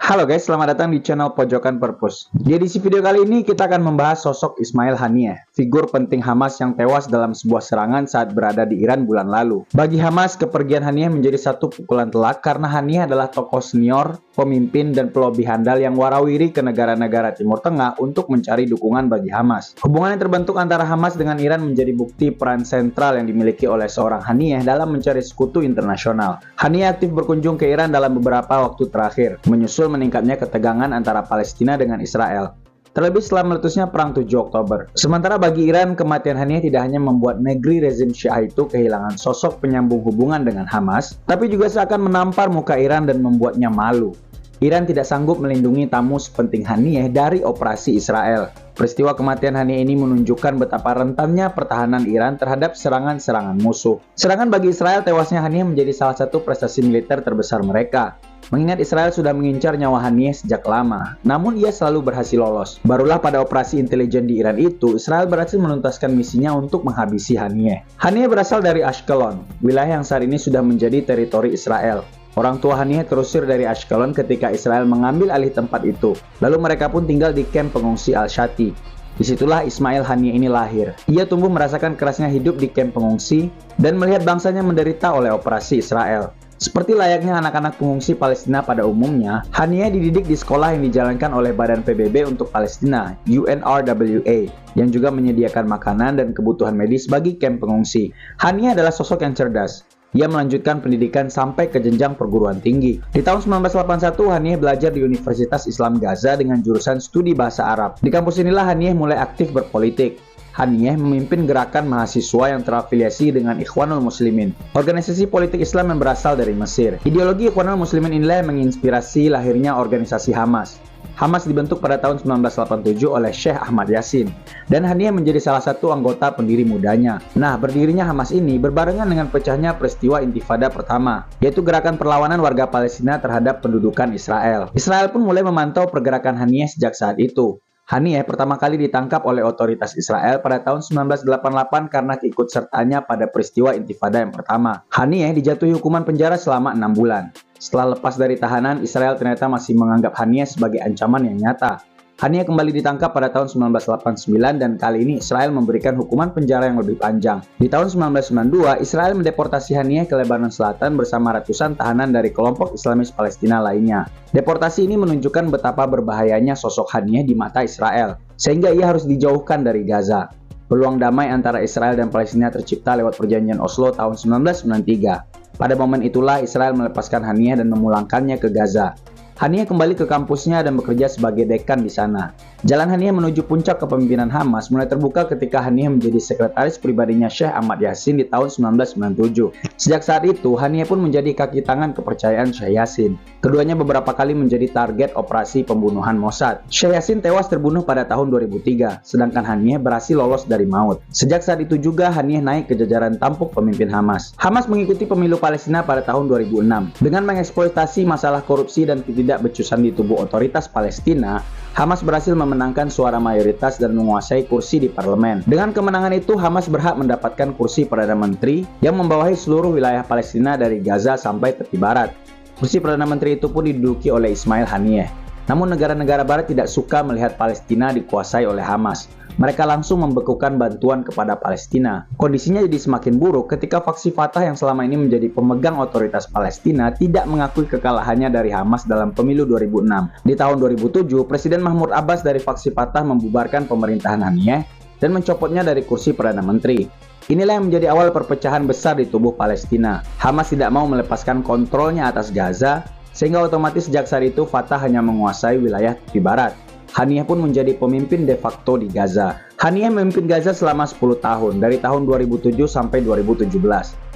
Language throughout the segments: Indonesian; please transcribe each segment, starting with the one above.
Halo guys, selamat datang di channel Pojokan Purpose. Di edisi video kali ini kita akan membahas sosok Ismail Haniyeh, figur penting Hamas yang tewas dalam sebuah serangan saat berada di Iran bulan lalu. Bagi Hamas, kepergian Haniyeh menjadi satu pukulan telak karena Haniyeh adalah tokoh senior, pemimpin dan pelobi handal yang warawiri ke negara-negara Timur Tengah untuk mencari dukungan bagi Hamas. Hubungan yang terbentuk antara Hamas dengan Iran menjadi bukti peran sentral yang dimiliki oleh seorang Haniyeh dalam mencari sekutu internasional. Haniyeh aktif berkunjung ke Iran dalam beberapa waktu terakhir, menyusul meningkatnya ketegangan antara Palestina dengan Israel, terlebih setelah meletusnya Perang 7 Oktober. Sementara bagi Iran, kematian Haniyeh tidak hanya membuat negeri rezim Syiah itu kehilangan sosok penyambung hubungan dengan Hamas, tapi juga seakan menampar muka Iran dan membuatnya malu. Iran tidak sanggup melindungi tamu sepenting Haniyeh dari operasi Israel. Peristiwa kematian Haniyeh ini menunjukkan betapa rentannya pertahanan Iran terhadap serangan-serangan musuh. Serangan bagi Israel, tewasnya Haniyeh menjadi salah satu prestasi militer terbesar mereka. Mengingat Israel sudah mengincar nyawa Haniyeh sejak lama, namun ia selalu berhasil lolos. Barulah pada operasi intelijen di Iran itu, Israel berhasil menuntaskan misinya untuk menghabisi Haniyeh. Haniyeh berasal dari Ashkelon, wilayah yang saat ini sudah menjadi teritori Israel. Orang tua Haniyeh terusir dari Ashkelon ketika Israel mengambil alih tempat itu. Lalu mereka pun tinggal di kamp pengungsi Al-Shati. Disitulah Ismail Haniyeh ini lahir. Ia tumbuh merasakan kerasnya hidup di kamp pengungsi dan melihat bangsanya menderita oleh operasi Israel. Seperti layaknya anak-anak pengungsi Palestina pada umumnya, Haniyeh dididik di sekolah yang dijalankan oleh Badan PBB untuk Palestina, UNRWA, yang juga menyediakan makanan dan kebutuhan medis bagi kamp pengungsi. Haniyeh adalah sosok yang cerdas. Ia melanjutkan pendidikan sampai ke jenjang perguruan tinggi. Di tahun 1981, Haniyeh belajar di Universitas Islam Gaza dengan jurusan studi bahasa Arab. Di kampus inilah Haniyeh mulai aktif berpolitik. Haniyeh memimpin gerakan mahasiswa yang terafiliasi dengan Ikhwanul Muslimin, organisasi politik Islam yang berasal dari Mesir. Ideologi Ikhwanul Muslimin inilah yang menginspirasi lahirnya organisasi Hamas. Hamas dibentuk pada tahun 1987 oleh Syekh Ahmad Yassin, dan Haniyeh menjadi salah satu anggota pendiri mudanya. Nah, berdirinya Hamas ini berbarengan dengan pecahnya peristiwa Intifada pertama, yaitu gerakan perlawanan warga Palestina terhadap pendudukan Israel. Israel pun mulai memantau pergerakan Haniyeh sejak saat itu. Haniyeh pertama kali ditangkap oleh otoritas Israel pada tahun 1988 karena keikutsertaannya pada peristiwa Intifada yang pertama. Haniyeh dijatuhi hukuman penjara selama 6 bulan. Setelah lepas dari tahanan, Israel ternyata masih menganggap Haniyeh sebagai ancaman yang nyata. Haniyeh kembali ditangkap pada tahun 1989 dan kali ini Israel memberikan hukuman penjara yang lebih panjang. Di tahun 1992, Israel mendeportasi Haniyeh ke Lebanon Selatan bersama ratusan tahanan dari kelompok Islamis Palestina lainnya. Deportasi ini menunjukkan betapa berbahayanya sosok Haniyeh di mata Israel, sehingga ia harus dijauhkan dari Gaza. Peluang damai antara Israel dan Palestina tercipta lewat perjanjian Oslo tahun 1993. Pada momen itulah Israel melepaskan Haniyeh dan memulangkannya ke Gaza. Haniyeh kembali ke kampusnya dan bekerja sebagai dekan di sana. Jalan Haniyeh menuju puncak kepemimpinan Hamas mulai terbuka ketika Haniyeh menjadi sekretaris pribadinya Syekh Ahmad Yassin di tahun 1997. Sejak saat itu, Haniyeh pun menjadi kaki tangan kepercayaan Syekh Yassin. Keduanya beberapa kali menjadi target operasi pembunuhan Mossad. Syekh Yassin tewas terbunuh pada tahun 2003, sedangkan Haniyeh berhasil lolos dari maut. Sejak saat itu juga Haniyeh naik ke jajaran tampuk pemimpin Hamas. Hamas mengikuti pemilu Palestina pada tahun 2006. Dengan mengeksploitasi masalah korupsi dan ketidakbecusan di tubuh otoritas Palestina, Hamas berhasil memenangkan suara mayoritas dan menguasai kursi di parlemen. Dengan kemenangan itu, Hamas berhak mendapatkan kursi Perdana Menteri yang membawahi seluruh wilayah Palestina dari Gaza sampai tepi barat. Kursi Perdana Menteri itu pun diduduki oleh Ismail Haniyeh. Namun negara-negara barat tidak suka melihat Palestina dikuasai oleh Hamas. Mereka langsung membekukan bantuan kepada Palestina. Kondisinya jadi semakin buruk ketika faksi Fatah yang selama ini menjadi pemegang otoritas Palestina tidak mengakui kekalahannya dari Hamas dalam pemilu 2006. Di tahun 2007, Presiden Mahmud Abbas dari faksi Fatah membubarkan pemerintahan Haniyeh dan mencopotnya dari kursi Perdana Menteri. Inilah yang menjadi awal perpecahan besar di tubuh Palestina. Hamas tidak mau melepaskan kontrolnya atas Gaza, sehingga otomatis sejak saat itu Fatah hanya menguasai wilayah tepi barat. Haniyeh pun menjadi pemimpin de facto di Gaza. Haniyeh memimpin Gaza selama 10 tahun, dari tahun 2007 sampai 2017.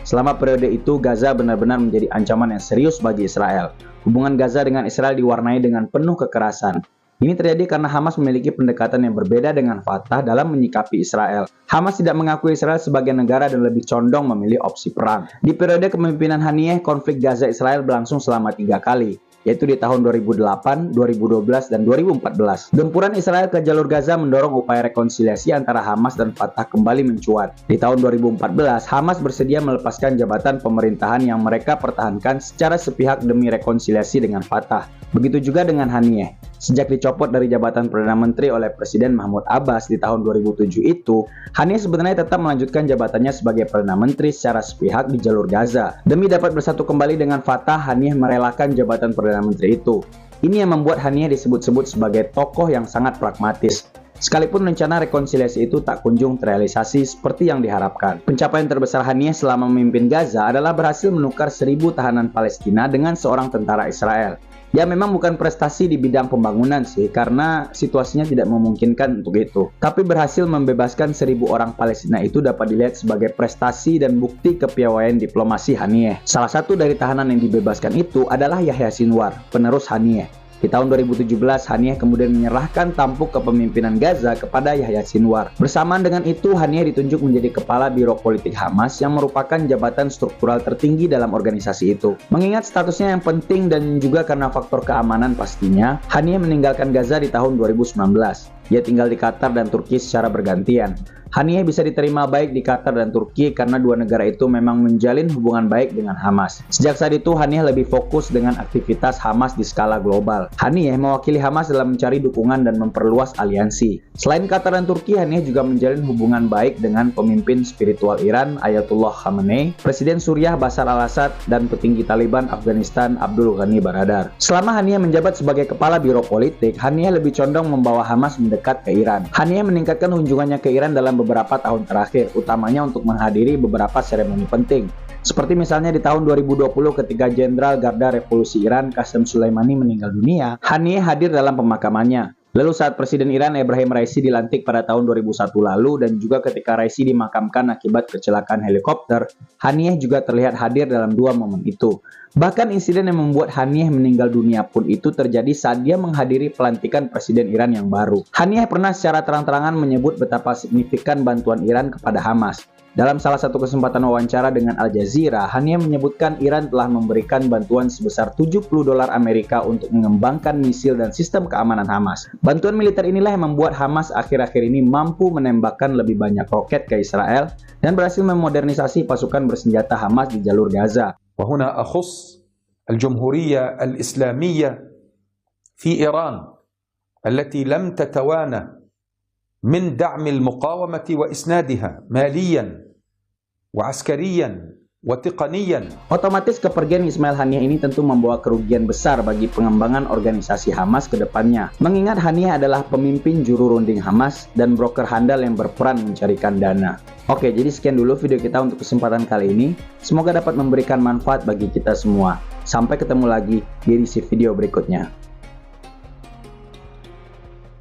Selama periode itu, Gaza benar-benar menjadi ancaman yang serius bagi Israel. Hubungan Gaza dengan Israel diwarnai dengan penuh kekerasan. Ini terjadi karena Hamas memiliki pendekatan yang berbeda dengan Fatah dalam menyikapi Israel. Hamas tidak mengakui Israel sebagai negara dan lebih condong memilih opsi perang. Di periode kepemimpinan Haniyeh, konflik Gaza-Israel berlangsung selama 3 kali. yaitu di tahun 2008, 2012, dan 2014. Gempuran Israel ke jalur Gaza mendorong upaya rekonsiliasi antara Hamas dan Fatah kembali mencuat. Di tahun 2014, Hamas bersedia melepaskan jabatan pemerintahan yang mereka pertahankan secara sepihak demi rekonsiliasi dengan Fatah. Begitu juga dengan Haniyeh. Sejak dicopot dari jabatan Perdana Menteri oleh Presiden Mahmud Abbas di tahun 2007 itu, Haniyeh sebenarnya tetap melanjutkan jabatannya sebagai Perdana Menteri secara sepihak di jalur Gaza. Demi dapat bersatu kembali dengan Fatah, Haniyeh merelakan jabatan Perdana Menteri itu. Ini yang membuat Haniyeh disebut-sebut sebagai tokoh yang sangat pragmatis. Sekalipun rencana rekonsiliasi itu tak kunjung terrealisasi seperti yang diharapkan. Pencapaian terbesar Haniyeh selama memimpin Gaza adalah berhasil menukar 1.000 tahanan Palestina dengan seorang tentara Israel. Ya memang bukan prestasi di bidang pembangunan sih, karena situasinya tidak memungkinkan untuk itu. Tapi berhasil membebaskan 1.000 orang Palestina itu dapat dilihat sebagai prestasi dan bukti kepiawaian diplomasi Haniyeh. Salah satu dari tahanan yang dibebaskan itu adalah Yahya Sinwar, penerus Haniyeh. Di tahun 2017, Haniyeh kemudian menyerahkan tampuk kepemimpinan Gaza kepada Yahya Sinwar. Bersamaan dengan itu, Haniyeh ditunjuk menjadi Kepala Biro Politik Hamas yang merupakan jabatan struktural tertinggi dalam organisasi itu. Mengingat statusnya yang penting dan juga karena faktor keamanan pastinya, Haniyeh meninggalkan Gaza di tahun 2019. Ia tinggal di Qatar dan Turki secara bergantian. Haniyeh bisa diterima baik di Qatar dan Turki karena dua negara itu memang menjalin hubungan baik dengan Hamas. Sejak saat itu, Haniyeh lebih fokus dengan aktivitas Hamas di skala global. Haniyeh mewakili Hamas dalam mencari dukungan dan memperluas aliansi. Selain Qatar dan Turki, Haniyeh juga menjalin hubungan baik dengan pemimpin spiritual Iran, Ayatollah Khamenei, Presiden Suriah Bashar al-Assad, dan petinggi Taliban Afghanistan Abdul Ghani Baradar. Selama Haniyeh menjabat sebagai Kepala Biro Politik, Haniyeh lebih condong membawa Hamas mendekat ke Iran. Haniyeh meningkatkan kunjungannya ke Iran dalam beberapa tahun terakhir, utamanya untuk menghadiri beberapa seremoni penting. Seperti misalnya di tahun 2020 ketika Jenderal Garda Revolusi Iran Qasem Soleimani meninggal dunia, Haniyeh hadir dalam pemakamannya. Lalu saat Presiden Iran Ebrahim Raisi dilantik pada tahun 2001 lalu dan juga ketika Raisi dimakamkan akibat kecelakaan helikopter, Haniyeh juga terlihat hadir dalam dua momen itu. Bahkan insiden yang membuat Haniyeh meninggal dunia pun itu terjadi saat dia menghadiri pelantikan Presiden Iran yang baru. Haniyeh pernah secara terang-terangan menyebut betapa signifikan bantuan Iran kepada Hamas. Dalam salah satu kesempatan wawancara dengan Al Jazeera, Haniyeh menyebutkan Iran telah memberikan bantuan sebesar $70 Amerika untuk mengembangkan misil dan sistem keamanan Hamas. Bantuan militer inilah yang membuat Hamas akhir-akhir ini mampu menembakkan lebih banyak roket ke Israel dan berhasil memodernisasi pasukan bersenjata Hamas di jalur Gaza. وهنا أخص الجمهورية الإسلامية في إيران التي لم تتوانى من دعم المقاومة وإسنادها ماليا وعسكريا وتقنيا. Otomatis kepergian Ismail Haniyeh ini tentu membawa kerugian besar bagi pengembangan organisasi Hamas ke depannya. Mengingat Haniyeh adalah pemimpin juru runding Hamas dan broker handal yang berperan mencarikan dana. Oke, jadi sekian dulu video kita untuk kesempatan kali ini. Semoga dapat memberikan manfaat bagi kita semua. Sampai ketemu lagi di edisi video berikutnya.